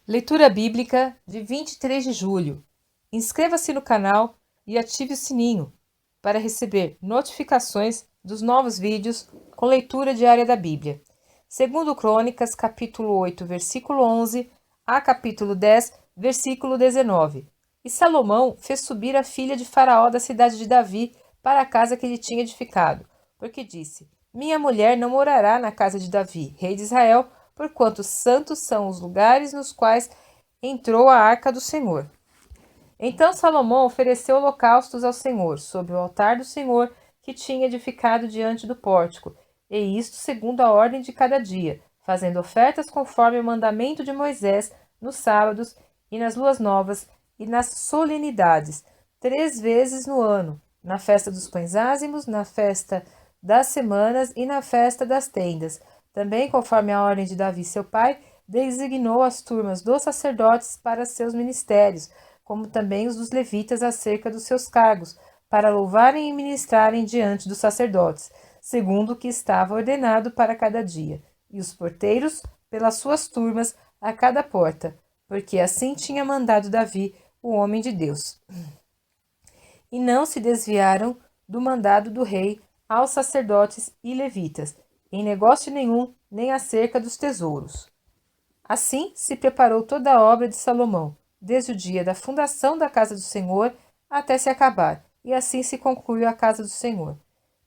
Leitura bíblica de 23 de julho. Inscreva-se no canal e ative o sininho para receber notificações dos novos vídeos com leitura diária da Bíblia. Segundo Crônicas, capítulo 8, versículo 11 a capítulo 10, versículo 19. E Salomão fez subir a filha de Faraó da cidade de Davi para a casa que ele tinha edificado, porque disse: Minha mulher não morará na casa de Davi, rei de Israel, porquanto santos são os lugares nos quais entrou a arca do Senhor. Então Salomão ofereceu holocaustos ao Senhor, sobre o altar do Senhor que tinha edificado diante do pórtico, e isto segundo a ordem de cada dia, fazendo ofertas conforme o mandamento de Moisés, nos sábados e nas luas novas e nas solenidades, 3 vezes no ano, na festa dos pães ázimos, na festa das semanas e na festa das tendas. Também, conforme a ordem de Davi, seu pai, designou as turmas dos sacerdotes para seus ministérios, como também os dos levitas acerca dos seus cargos, para louvarem e ministrarem diante dos sacerdotes, segundo o que estava ordenado para cada dia, e os porteiros pelas suas turmas a cada porta, porque assim tinha mandado Davi, o homem de Deus. E não se desviaram do mandado do rei aos sacerdotes e levitas, em negócio nenhum, nem acerca dos tesouros. Assim se preparou toda a obra de Salomão, desde o dia da fundação da casa do Senhor até se acabar, e assim se concluiu a casa do Senhor.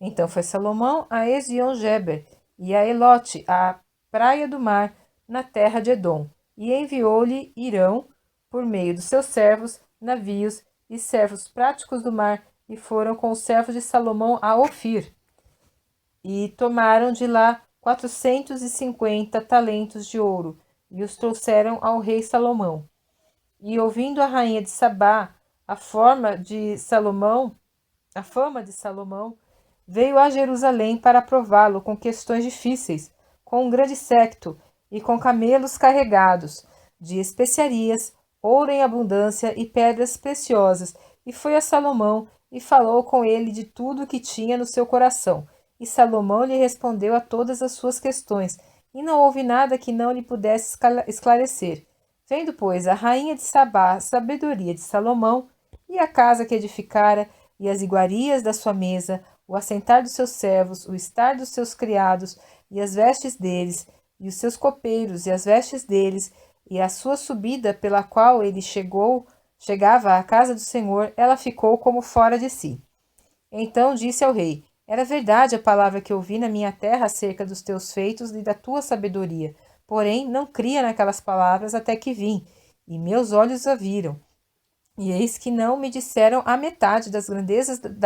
Então foi Salomão a Ezion-Geber e a Elote, à praia do mar, na terra de Edom, e enviou-lhe Irão, por meio dos seus servos, navios e servos práticos do mar, e foram com os servos de Salomão a Ofir, e tomaram de lá 450 talentos de ouro, e os trouxeram ao rei Salomão. E ouvindo a rainha de Sabá a fama de Salomão, veio a Jerusalém para prová-lo com questões difíceis, com um grande séquito e com camelos carregados de especiarias, ouro em abundância e pedras preciosas, e foi a Salomão e falou com ele de tudo o que tinha no seu coração. E Salomão lhe respondeu a todas as suas questões, e não houve nada que não lhe pudesse esclarecer. Vendo, pois, a rainha de Sabá a sabedoria de Salomão, e a casa que edificara, e as iguarias da sua mesa, o assentar dos seus servos, o estar dos seus criados, e as vestes deles, e os seus copeiros, e as vestes deles, e a sua subida pela qual ele chegava à casa do Senhor, ela ficou como fora de si. Então disse ao rei: Era verdade a palavra que ouvi na minha terra acerca dos teus feitos e da tua sabedoria. Porém, não cria naquelas palavras até que vim, e meus olhos a viram. E eis que não me disseram a metade da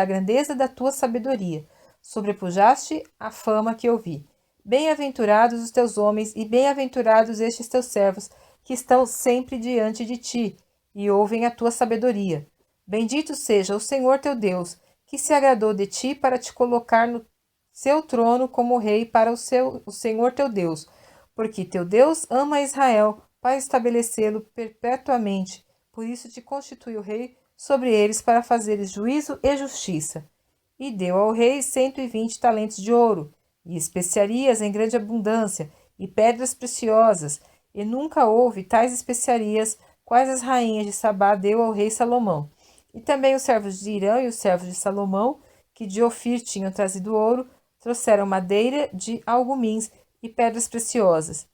grandeza da tua sabedoria. Sobrepujaste a fama que ouvi. Bem-aventurados os teus homens e bem-aventurados estes teus servos, que estão sempre diante de ti, e ouvem a tua sabedoria. Bendito seja o Senhor teu Deus, que se agradou de ti para te colocar no seu trono como rei para o Senhor teu Deus, porque teu Deus ama Israel para estabelecê-lo perpetuamente. Por isso te constituiu rei sobre eles para fazeres juízo e justiça. E deu ao rei 120 talentos de ouro, e especiarias em grande abundância, e pedras preciosas, e nunca houve tais especiarias quais as rainhas de Sabá deu ao rei Salomão. E também os servos de Irã e os servos de Salomão, que de Ofir tinham trazido ouro, trouxeram madeira de algumins e pedras preciosas.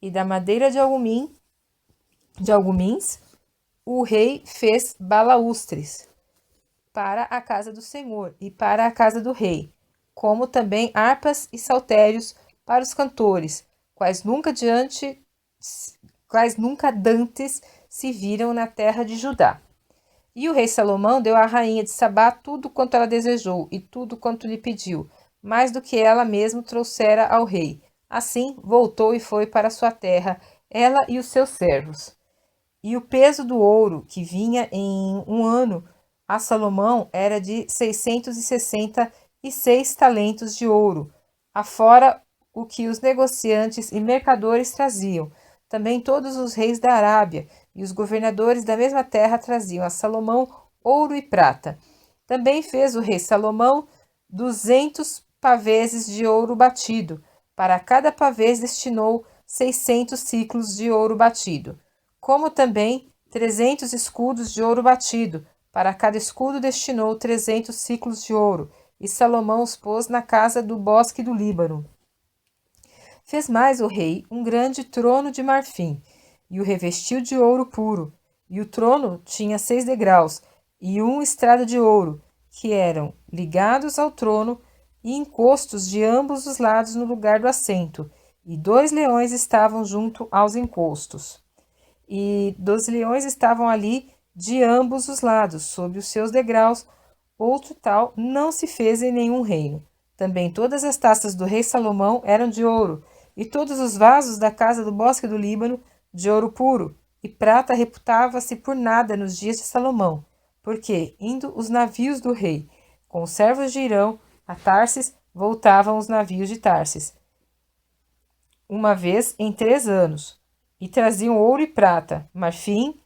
E da madeira de algumins, o rei fez balaústres para a casa do Senhor e para a casa do rei, como também harpas e saltérios para os cantores, quais nunca dantes se viram na terra de Judá. E o rei Salomão deu à rainha de Sabá tudo quanto ela desejou e tudo quanto lhe pediu, mais do que ela mesma trouxera ao rei. Assim voltou e foi para sua terra, ela e os seus servos. E o peso do ouro que vinha em um ano a Salomão era de 666 talentos de ouro, afora o que os negociantes e mercadores traziam. Também todos os reis da Arábia e os governadores da mesma terra traziam a Salomão ouro e prata. Também fez o rei Salomão 200 paveses de ouro batido. Para cada pavês destinou 600 ciclos de ouro batido. como também 300 escudos de ouro batido. Para cada escudo destinou 300 siclos de ouro, e Salomão os pôs na casa do bosque do Líbano. Fez mais o rei um grande trono de marfim, e o revestiu de ouro puro. E o trono tinha 6 degraus, e um estrado de ouro, que eram ligados ao trono, e encostos de ambos os lados no lugar do assento, e 2 leões estavam junto aos encostos. E 2 leões estavam ali de ambos os lados, sob os seus degraus. Outro tal não se fez em nenhum reino. Também todas as taças do rei Salomão eram de ouro, e todos os vasos da casa do bosque do Líbano de ouro puro, e prata reputava-se por nada nos dias de Salomão, porque, indo os navios do rei com os servos de Irão a Tarsis, voltavam os navios de Tarsis, uma vez em 3 anos, e traziam ouro e prata, marfim,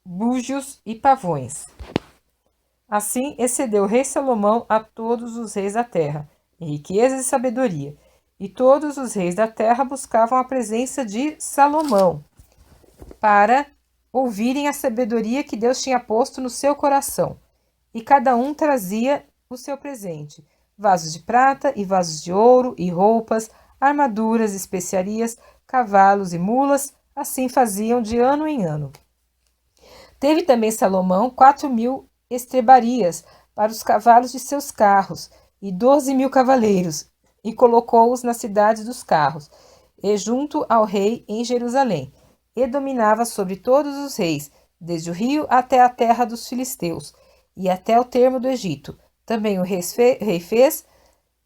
búzios e pavões. Assim excedeu o rei Salomão a todos os reis da terra, em riqueza e sabedoria, e todos os reis da terra buscavam a presença de Salomão, para ouvirem a sabedoria que Deus tinha posto no seu coração. E cada um trazia o seu presente, vasos de prata e vasos de ouro, e roupas, armaduras, especiarias, cavalos e mulas, assim faziam de ano em ano. Teve também Salomão 4.000 estrebarias para os cavalos de seus carros, e 12.000 cavaleiros, e colocou-os nas cidades dos carros, e junto ao rei em Jerusalém, e dominava sobre todos os reis, desde o rio até a terra dos filisteus, e até o termo do Egito. Também o rei fez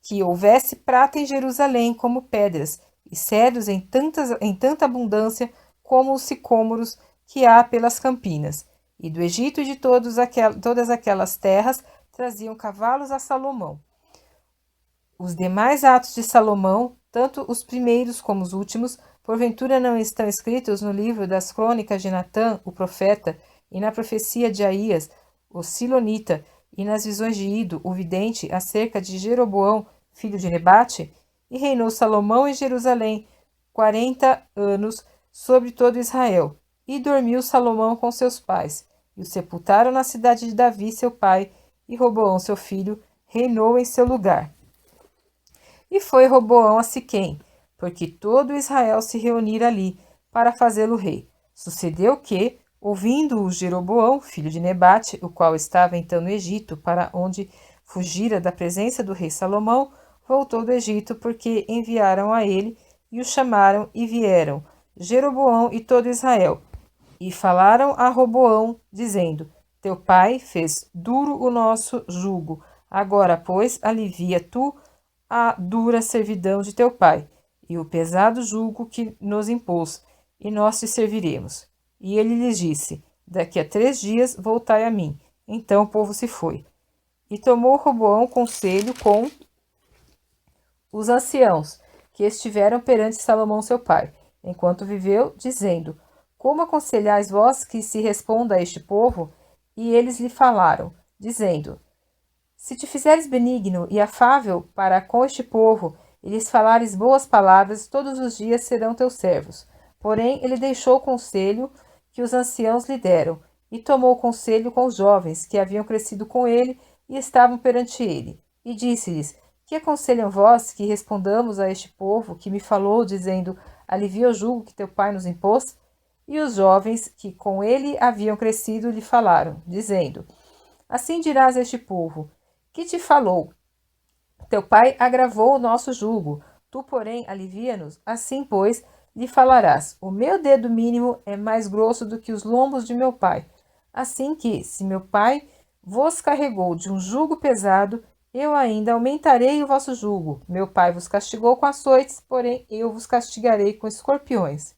que houvesse prata em Jerusalém como pedras, e cedros em tanta abundância como os sicômoros que há pelas campinas. E do Egito e de todas aquelas terras traziam cavalos a Salomão. Os demais atos de Salomão, tanto os primeiros como os últimos, porventura não estão escritos no livro das crônicas de Natã, o profeta, e na profecia de Aías, o silonita, e nas visões de Ido, o vidente, acerca de Jeroboão, filho de Nebate? E reinou Salomão em Jerusalém 40 anos sobre todo Israel. E dormiu Salomão com seus pais, e o sepultaram na cidade de Davi, seu pai, e Roboão, seu filho, reinou em seu lugar. E foi Roboão a Siquém, porque todo Israel se reunira ali para fazê-lo rei. Sucedeu que, ouvindo-o Jeroboão, filho de Nebate, o qual estava então no Egito, para onde fugira da presença do rei Salomão, voltou do Egito, porque enviaram a ele, e o chamaram, e vieram Jeroboão e todo Israel, e falaram a Roboão, dizendo: Teu pai fez duro o nosso jugo, agora, pois, alivia tu a dura servidão de teu pai, e o pesado jugo que nos impôs, e nós te serviremos. E ele lhes disse: Daqui a 3 dias voltai a mim. Então o povo se foi. E tomou Roboão conselho com os anciãos, que estiveram perante Salomão seu pai, enquanto viveu, dizendo: Como aconselhais vós que se responda a este povo? E eles lhe falaram, dizendo: Se te fizeres benigno e afável para com este povo, e lhes falares boas palavras, todos os dias serão teus servos. Porém, ele deixou o conselho que os anciãos lhe deram, e tomou conselho com os jovens, que haviam crescido com ele e estavam perante ele. E disse-lhes: Que aconselham vós que respondamos a este povo que me falou, dizendo: Alivia o jugo que teu pai nos impôs? E os jovens que com ele haviam crescido lhe falaram, dizendo: Assim dirás a este povo: Que te falou? Teu pai agravou o nosso jugo, tu, porém, alivia-nos. Assim, pois, lhe falarás: O meu dedo mínimo é mais grosso do que os lombos de meu pai. Assim que, se meu pai vos carregou de um jugo pesado, eu ainda aumentarei o vosso jugo. Meu pai vos castigou com açoites, porém eu vos castigarei com escorpiões.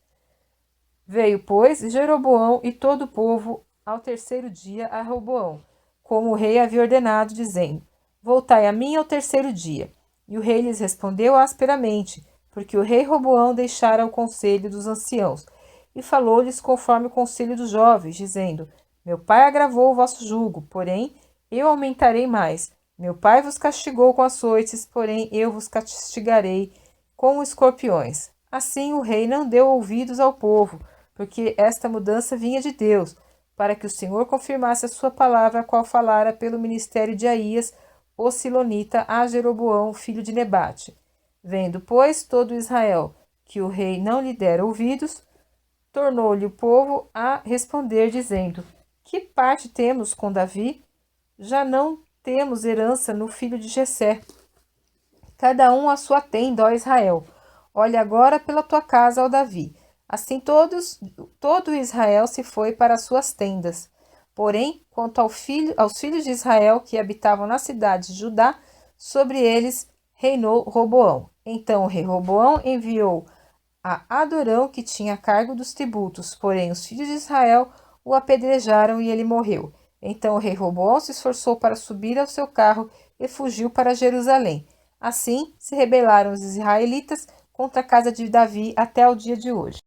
Veio, pois, Jeroboão e todo o povo ao 3º dia a Roboão, como o rei havia ordenado, dizendo: Voltai a mim ao 3º dia. E o rei lhes respondeu asperamente, porque o rei Roboão deixara o conselho dos anciãos, e falou-lhes conforme o conselho dos jovens, dizendo: Meu pai agravou o vosso jugo, porém eu aumentarei mais. Meu pai vos castigou com açoites, porém eu vos castigarei com escorpiões. Assim o rei não deu ouvidos ao povo, porque esta mudança vinha de Deus, para que o Senhor confirmasse a sua palavra, a qual falara pelo ministério de Aías, o silonita, a Jeroboão, filho de Nebate. Vendo, pois, todo Israel que o rei não lhe dera ouvidos, tornou-lhe o povo a responder, dizendo: Que parte temos com Davi? Já não temos herança no filho de Jessé. Cada um a sua tenda, ó Israel. Olha agora pela tua casa, ó Davi. Assim todo Israel se foi para as suas tendas. Porém, quanto aos filhos de Israel que habitavam na cidade de Judá, sobre eles reinou Roboão. Então o rei Roboão enviou a Adorão, que tinha cargo dos tributos, porém os filhos de Israel o apedrejaram e ele morreu. Então o rei Roboão se esforçou para subir ao seu carro e fugiu para Jerusalém. Assim se rebelaram os israelitas contra a casa de Davi até o dia de hoje.